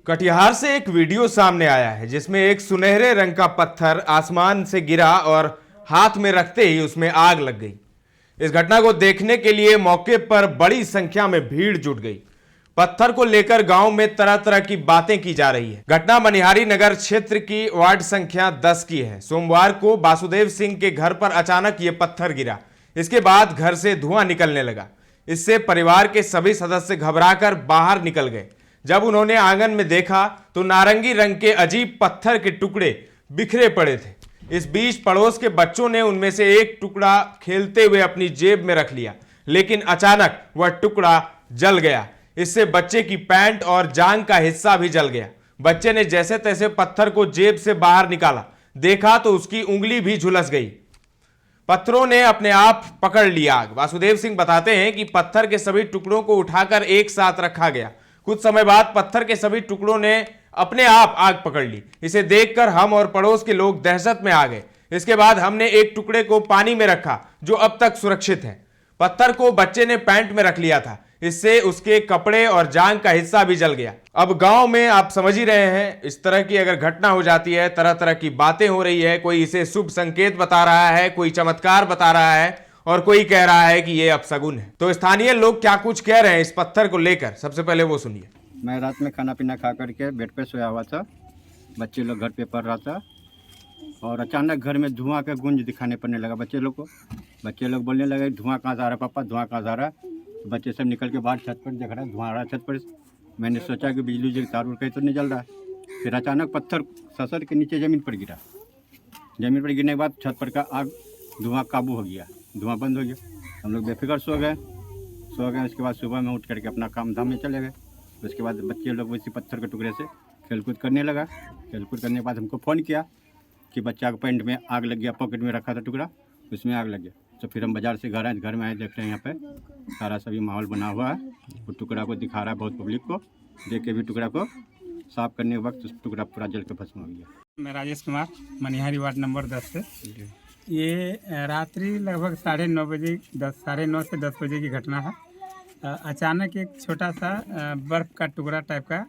कटिहार से एक वीडियो सामने आया है जिसमें एक सुनहरे रंग का पत्थर आसमान से गिरा और हाथ में रखते ही उसमें आग लग गई। इस घटना को देखने के लिए मौके पर बड़ी संख्या में भीड़ जुट गई। पत्थर को लेकर गांव में तरह तरह की बातें की जा रही है। घटना मनिहारी नगर क्षेत्र की वार्ड संख्या 10 की है। सोमवार को वासुदेव सिंह के घर पर अचानक ये पत्थर गिरा। इसके बाद घर से धुआं निकलने लगा। इससे परिवार के सभी सदस्य घबराकर बाहर निकल गए। जब उन्होंने आंगन में देखा तो नारंगी रंग के अजीब पत्थर के टुकड़े बिखरे पड़े थे। इस बीच पड़ोस के बच्चों ने उनमें से एक टुकड़ा खेलते हुए अपनी जेब में रख लिया, लेकिन अचानक वह टुकड़ा जल गया। इससे बच्चे की पैंट और जांघ का हिस्सा भी जल गया। बच्चे ने जैसे तैसे पत्थर को जेब से बाहर निकाला, देखा तो उसकी उंगली भी झुलस गई। पत्थरों ने अपने आप पकड़ लिया आग। वासुदेव सिंह बताते हैं कि पत्थर के सभी टुकड़ों को उठाकर एक साथ रखा गया। कुछ समय बाद पत्थर के सभी टुकड़ों ने अपने आप आग पकड़ ली। इसे देखकर हम और पड़ोस के लोग दहशत में आ गए। इसके बाद हमने एक टुकड़े को पानी में रखा जो अब तक सुरक्षित है। पत्थर को बच्चे ने पैंट में रख लिया था, इससे उसके कपड़े और जांघ का हिस्सा भी जल गया। अब गांव में आप समझ ही रहे हैं, इस तरह की अगर घटना हो जाती है, तरह तरह की बातें हो रही है। कोई इसे शुभ संकेत बता रहा है, कोई चमत्कार बता रहा है और कोई कह रहा है कि ये अपशगुन है। तो स्थानीय लोग क्या कुछ कह रहे हैं इस पत्थर को लेकर, सबसे पहले वो सुनिए। मैं रात में खाना पीना खा करके बेड पे सोया हुआ था। बच्चे लोग घर पे पढ़ रहा था और अचानक घर में धुआं का गूंज दिखाने पड़ने लगा बच्चे लोग को। बच्चे लोग बोलने लगे धुआं कहाँ से आ रहा है पापा, धुआं कहाँ से आ रहा है। बच्चे सब निकल के बाहर छत पर देख रहा है धुआं आ रहा है छत पर। मैंने सोचा कि बिजली जो तार उड़ कहीं तो नहीं जल रहा है। फिर अचानक पत्थर ससर के नीचे ज़मीन पर गिरा। ज़मीन पर गिरने के बाद छत पर का आग धुआं काबू हो गया, धुआं बंद हो गया। हम लोग बेफिक्र सो गए। उसके बाद सुबह में उठ करके अपना काम धाम में चले गए। उसके बाद बच्चे लोग उसी पत्थर के टुकड़े से खेलकूद करने लगा। खेलकूद करने के बाद हमको फ़ोन किया कि बच्चा के पैंट में आग लग गया, पॉकेट में रखा था टुकड़ा, उसमें आग लग गया। तो फिर हम बाज़ार से घर आए, घर में आए, देख रहे हैं यहाँ पे सारा सभी माहौल बना हुआ है। वो टुकड़ा को दिखा रहा है बहुत पब्लिक को। देख के भी टुकड़ा को साफ करने के वक्त उस टुकड़ा पूरा जल के भस्म हो गया। मैं राजेश कुमार, मनिहारी वार्ड नंबर 10 से। ये रात्रि लगभग 9:30 बजे, 9:30 से 10 बजे की घटना है। अचानक एक छोटा सा बर्फ़ का टुकड़ा टाइप का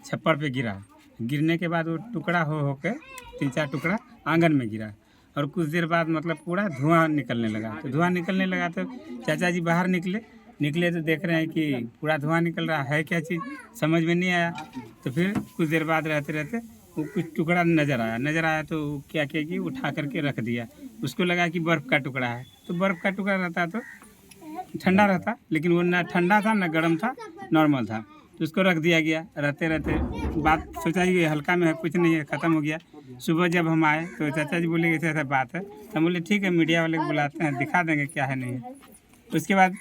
छप्पर पे गिरा। गिरने के बाद वो टुकड़ा हो के 3-4 टुकड़ा आंगन में गिरा और कुछ देर बाद मतलब पूरा धुआं निकलने लगा। तो धुआं निकलने लगा तो चाचा जी बाहर निकले तो देख रहे हैं कि पूरा धुआं निकल रहा है, क्या चीज़ समझ में नहीं आया। तो फिर कुछ देर बाद रहते रहते वो कुछ टुकड़ा नज़र आया तो क्या किया कि उठा करके रख दिया। उसको लगा कि बर्फ़ का टुकड़ा है। तो बर्फ़ का टुकड़ा रहता तो ठंडा रहता, लेकिन वो ना ठंडा था ना गर्म था, नॉर्मल था। तो उसको रख दिया गया। रहते रहते बात सोचा ये हल्का में है, कुछ नहीं है, ख़त्म हो गया। सुबह जब हम आए तो चाचा जी बोले कि ऐसा बात है। तो हम बोले ठीक है, मीडिया वाले को बुलाते हैं, दिखा देंगे क्या है नहीं है। उसके बाद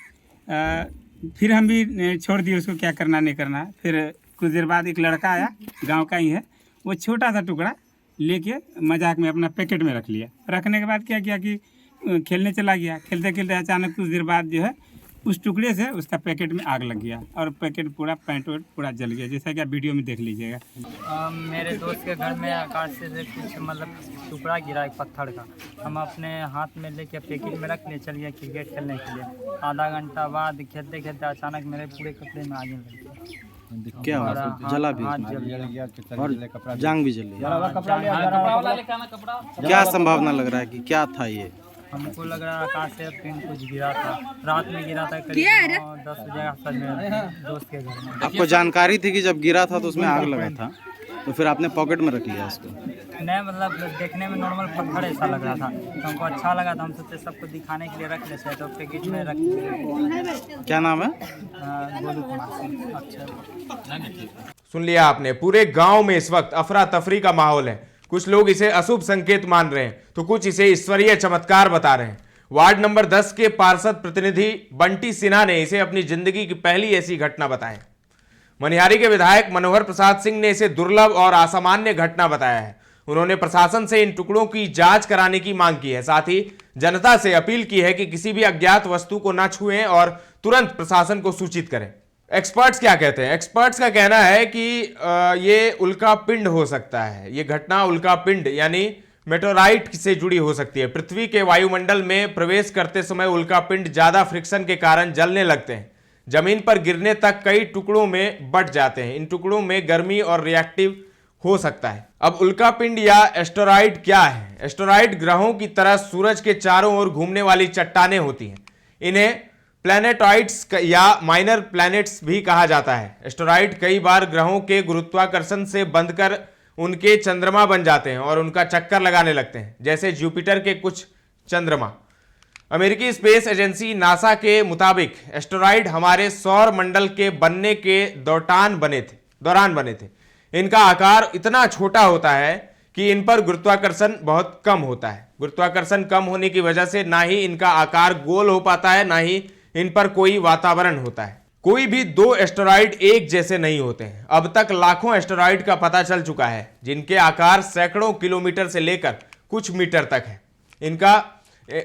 फिर हम भी छोड़ दिए उसको, क्या करना नहीं करना। फिर कुछ देर बाद एक लड़का आया, गांव का ही है। वो छोटा सा टुकड़ा लेके मजाक में अपना पैकेट में रख लिया। रखने के बाद क्या किया कि खेलने चला गया। खेलते खेलते अचानक कुछ देर बाद जो है उस टुकड़े से उसका पैकेट में आग लग गया और पैकेट पूरा पैंट वैंट पूरा जल गया, जैसा कि आप वीडियो में देख लीजिएगा। मेरे दोस्त के घर में आकाश से कुछ मतलब टुकड़ा गिरा एक पत्थर का। हम अपने हाथ में लेके पैकेट में रख लिए, चल गया क्रिकेट खेलने के लिए। आधा घंटा बाद खेलते खेलते अचानक मेरे पूरे कपड़े में आग लग गई। क्या हुआ? जला भी और जांग भी जली। क्या संभावना लग रहा है कि क्या था ये? हमको लग रहा है आकाश से पिन कुछ गिरा था, रात में गिरा था करीब 10 बजे आसपास मेरे दोस्त के घर में। आपको जानकारी थी कि जब गिरा था तो उसमें आग लगा था, तो फिर आपने पॉकेट में रख लिया इसको? नहीं, मतलब देखने में नॉर्मल पत्थर ऐसा लग रहा था, तो हमको अच्छा लगा था। हम सोचे सबको दिखाने के लिए रख लेते, तो पैकेट में रख लिया। क्या नाम है? गोलू कुमार। अच्छा, सुन लिया आपने। पूरे गांव में इस वक्त अफरा तफरी का माहौल है। कुछ लोग इसे अशुभ संकेत मान रहे हैं तो कुछ इसे ईश्वरीय चमत्कार बता रहे हैं। वार्ड नंबर 10 के पार्षद प्रतिनिधि बंटी सिन्हा ने इसे अपनी जिंदगी की पहली ऐसी घटना बताया। मनिहारी के विधायक मनोहर प्रसाद सिंह ने इसे दुर्लभ और असामान्य घटना बताया है। उन्होंने प्रशासन से इन टुकड़ों की जांच कराने की मांग की है। साथ ही जनता से अपील की है कि किसी भी अज्ञात वस्तु को न छुएं और तुरंत प्रशासन को सूचित करें। एक्सपर्ट्स क्या कहते हैं? एक्सपर्ट्स का कहना है कि ये उल्का पिंड हो सकता है। ये घटना उल्का पिंड यानी मेटोराइट से जुड़ी हो सकती है। पृथ्वी के वायुमंडल में प्रवेश करते समय उल्का पिंड ज्यादा फ्रिक्शन के कारण जलने लगते हैं, जमीन पर गिरने तक कई टुकड़ों में बंट जाते हैं। इन टुकड़ों में गर्मी और रिएक्टिव हो सकता है। अब उल्कापिंड या एस्टेरॉइड क्या है? एस्टेरॉइड ग्रहों की तरह सूरज के चारों ओर घूमने वाली चट्टानें होती हैं। इन्हें प्लैनेटॉइड्स या माइनर प्लैनेट्स भी कहा जाता है। एस्टेरॉइड कई बार ग्रहों के गुरुत्वाकर्षण से बंधकर उनके चंद्रमा बन जाते हैं और उनका चक्कर लगाने लगते हैं, जैसे जुपिटर के कुछ चंद्रमा। अमेरिकी स्पेस एजेंसी नासा के मुताबिक एस्टेरॉइड हमारे सौर मंडल के बनने के दौरान बने थे। इनका आकार इतना छोटा होता है कि इन पर गुरुत्वाकर्षण बहुत कम होता है। गुरुत्वाकर्षण कम होने की वजह से ना ही इनका आकार गोल हो पाता है, ना ही इन पर कोई वातावरण होता है। कोई भी दो एस्टेरॉइड एक जैसे नहीं होते हैं। अब तक लाखों एस्टेरॉइड का पता चल चुका है, जिनके आकार सैकड़ों किलोमीटर से लेकर कुछ मीटर तक है। इनका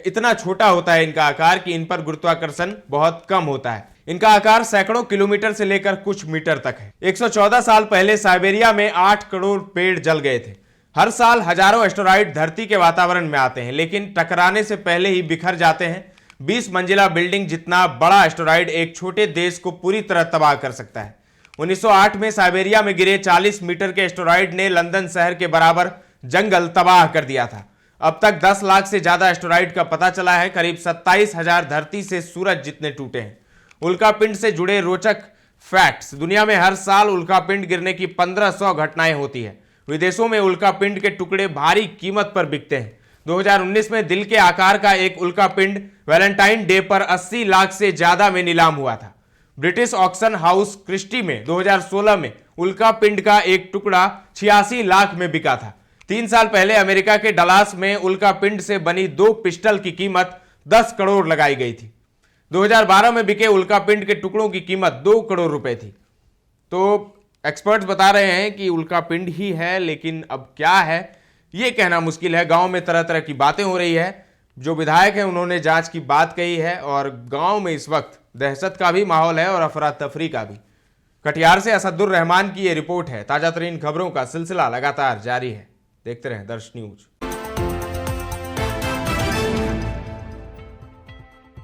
इतना छोटा होता है इनका आकार कि इन पर गुरुत्वाकर्षण बहुत कम होता है। इनका आकार सैकड़ों किलोमीटर से लेकर कुछ मीटर तक है। 114 साल पहले साइबेरिया में 8 करोड़ पेड़ जल गए थे। हर साल हजारों एस्टेरॉइड धरती के वातावरण में आते हैं, लेकिन टकराने से पहले ही बिखर जाते हैं। 20 मंजिला बिल्डिंग जितना बड़ा एस्टेरॉइड एक छोटे देश को पूरी तरह तबाह कर सकता है। 1908 में साइबेरिया में गिरे 40 मीटर के एस्टेरॉइड ने लंदन शहर के बराबर जंगल तबाह कर दिया था। अब तक 10 लाख से ज्यादा एस्टेरॉइड का पता चला है। करीब 27,000 धरती से सूरज जितने टूटे हैं। उल्कापिंड से जुड़े रोचक फैक्ट्स। दुनिया में हर साल उल्कापिंड गिरने की 1500 घटनाएं होती है। विदेशों में उल्कापिंड के टुकड़े भारी कीमत पर बिकते हैं। 2019 में दिल के आकार का एक उल्कापिंड वैलेंटाइन डे पर 80 लाख से ज्यादा में नीलाम हुआ था। ब्रिटिश ऑक्शन हाउस क्रिस्टी में 2016 में उल्कापिंड का एक टुकड़ा 86 लाख में बिका था। 3 साल पहले अमेरिका के डलास में उल्कापिंड से बनी 2 पिस्टल की कीमत 10 करोड़ लगाई गई थी। 2012 में बिके उल्कापिंड के टुकड़ों की कीमत 2 करोड़ रुपए थी। तो एक्सपर्ट्स बता रहे हैं कि उल्कापिंड ही है, लेकिन अब क्या है ये कहना मुश्किल है। गांव में तरह तरह की बातें हो रही है। जो विधायक हैं उन्होंने जांच की बात कही है और गांव में इस वक्त दहशत का भी माहौल है और अफरा तफरी का भी। कटिहार से असदुर रहमान की ये रिपोर्ट है। ताजा तरीन खबरों का सिलसिला लगातार जारी है। देखते रहें दर्श न्यूज।